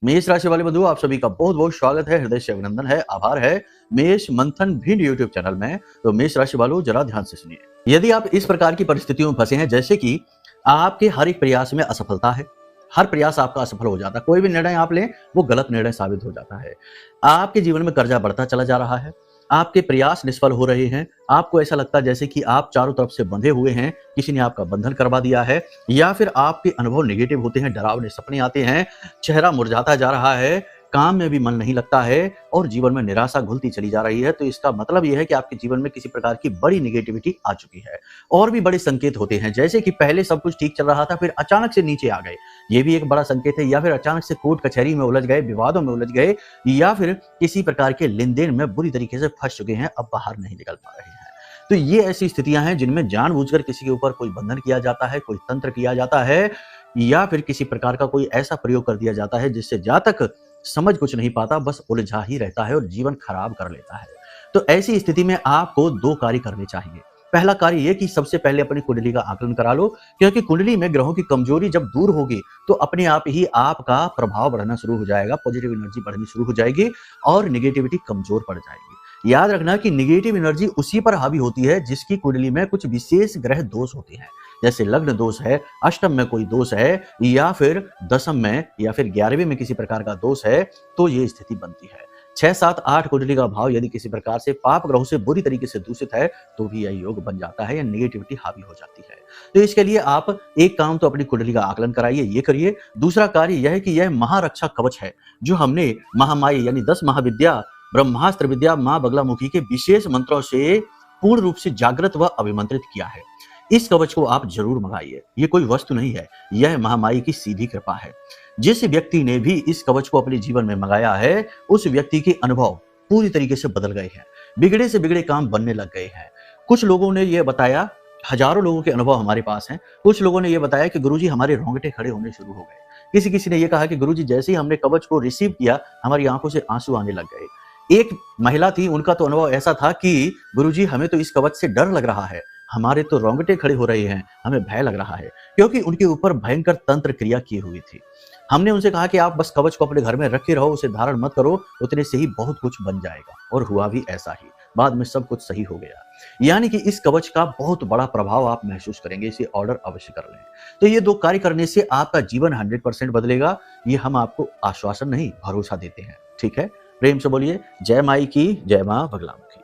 मेष राशि वाले बंधुओं, आप सभी का बहुत बहुत स्वागत है, हृदय से अभिनंदन है, आभार है मेष मंथन भिंड यूट्यूब चैनल में। तो मेष राशि वालों, जरा ध्यान से सुनिए। यदि आप इस प्रकार की परिस्थितियों में फंसे हैं जैसे कि आपके हर एक प्रयास में असफलता है, हर प्रयास आपका असफल हो जाता है, कोई भी निर्णय आप लें वो गलत निर्णय साबित हो जाता है, आपके जीवन में कर्जा बढ़ता चला जा रहा है, आपके प्रयास निष्फल हो रहे हैं, आपको ऐसा लगता है जैसे कि आप चारों तरफ से बंधे हुए हैं, किसी ने आपका बंधन करवा दिया है, या फिर आपके अनुभव नेगेटिव होते हैं, डरावने सपने आते हैं, चेहरा मुरझाता जा रहा है, काम में भी मन नहीं लगता है और जीवन में निराशा घुलती चली जा रही है, तो इसका मतलब यह है कि आपके जीवन में किसी प्रकार की बड़ी नेगेटिविटी आ चुकी है। और भी बड़े संकेत होते हैं जैसे कि पहले सब कुछ ठीक चल रहा था, फिर अचानक से नीचे आ गए, ये भी एक बड़ा संकेत है। या फिर अचानक से कोर्ट कचहरी में उलझ गए, विवादों में उलझ गए, या फिर किसी प्रकार के लेन देन में बुरी तरीके से फंस चुके हैं, अब बाहर नहीं निकल पा रहे हैं। तो ये ऐसी स्थितियां हैं जिनमें जानबूझकर किसी के ऊपर कोई बंधन किया जाता है, कोई तंत्र किया जाता है, या फिर किसी प्रकार का कोई ऐसा प्रयोग कर दिया जाता है जिससे जातक समझ कुछ नहीं पाता, बस उलझा ही रहता है और जीवन खराब कर लेता है। तो ऐसी स्थिति में आपको दो कार्य करने चाहिए। पहला कार्य ये कि सबसे पहले अपनी कुंडली का आकलन करा लो, क्योंकि कुंडली में ग्रहों की कमजोरी जब दूर होगी तो अपने आप ही आपका प्रभाव बढ़ना शुरू हो जाएगा, पॉजिटिव एनर्जी बढ़नी शुरू हो जाएगी और निगेटिविटी कमजोर पड़ जाएगी। याद रखना कि निगेटिव एनर्जी उसी पर हावी होती है जिसकी कुंडली में कुछ विशेष ग्रह दोष होते हैं, जैसे लग्न दोष है, अष्टम में कोई दोष है, या फिर दशम में या फिर 11वें में किसी प्रकार का दोष है, तो ये स्थिति बनती है। 6, 7, 8 कुंडली का भाव यदि किसी प्रकार से पाप ग्रहों से बुरी तरीके से दूषित है तो भी यह योग बन जाता है या नेगेटिविटी हावी हो जाती है। तो इसके लिए आप एक काम तो अपनी कुंडली का आकलन कराइए, ये करिए। दूसरा कार्य यह है कि यह महारक्षा कवच है जो हमने महामाई यानी 10 महाविद्या, ब्रह्मास्त्र विद्या, मां बगलामुखी के विशेष मंत्रों से पूर्ण रूप से जागृत व अभिमंत्रित किया है। इस कवच को आप जरूर मंगाइए, ये कोई वस्तु नहीं है, यह महामाई की सीधी कृपा है। जिस व्यक्ति ने भी इस कवच को अपने जीवन में मंगाया है उस व्यक्ति के अनुभव पूरी तरीके से बदल गए हैं, बिगड़े से बिगड़े काम बनने लग गए हैं। कुछ लोगों ने यह बताया, हजारों लोगों के अनुभव हमारे पास हैं, कुछ लोगों ने यह बताया कि गुरुजी हमारे रोंगटे खड़े होने शुरू हो गए। किसी ने यह कहा कि गुरुजी जैसे ही हमने कवच को रिसीव किया हमारी आंखों से आंसू आने लग गए। एक महिला थी, उनका तो अनुभव ऐसा था कि गुरुजी हमें तो इस कवच से डर लग रहा है, हमारे तो रोंगटे खड़े हो रहे हैं, हमें भय लग रहा है, क्योंकि उनके ऊपर भयंकर तंत्र क्रिया की हुई थी। हमने उनसे कहा कि आप बस कवच को अपने घर में रखे रहो, उसे धारण मत करो, उतने से ही बहुत कुछ बन जाएगा। और हुआ भी ऐसा ही, बाद में सब कुछ सही हो गया। यानी कि इस कवच का बहुत बड़ा प्रभाव आप महसूस करेंगे, इसे ऑर्डर अवश्य कर लें। तो ये दो कार्य करने से आपका जीवन 100% बदलेगा, ये हम आपको आश्वासन नहीं भरोसा देते हैं। ठीक है, प्रेम से बोलिए जय माई की, जय मां बगलामुखी।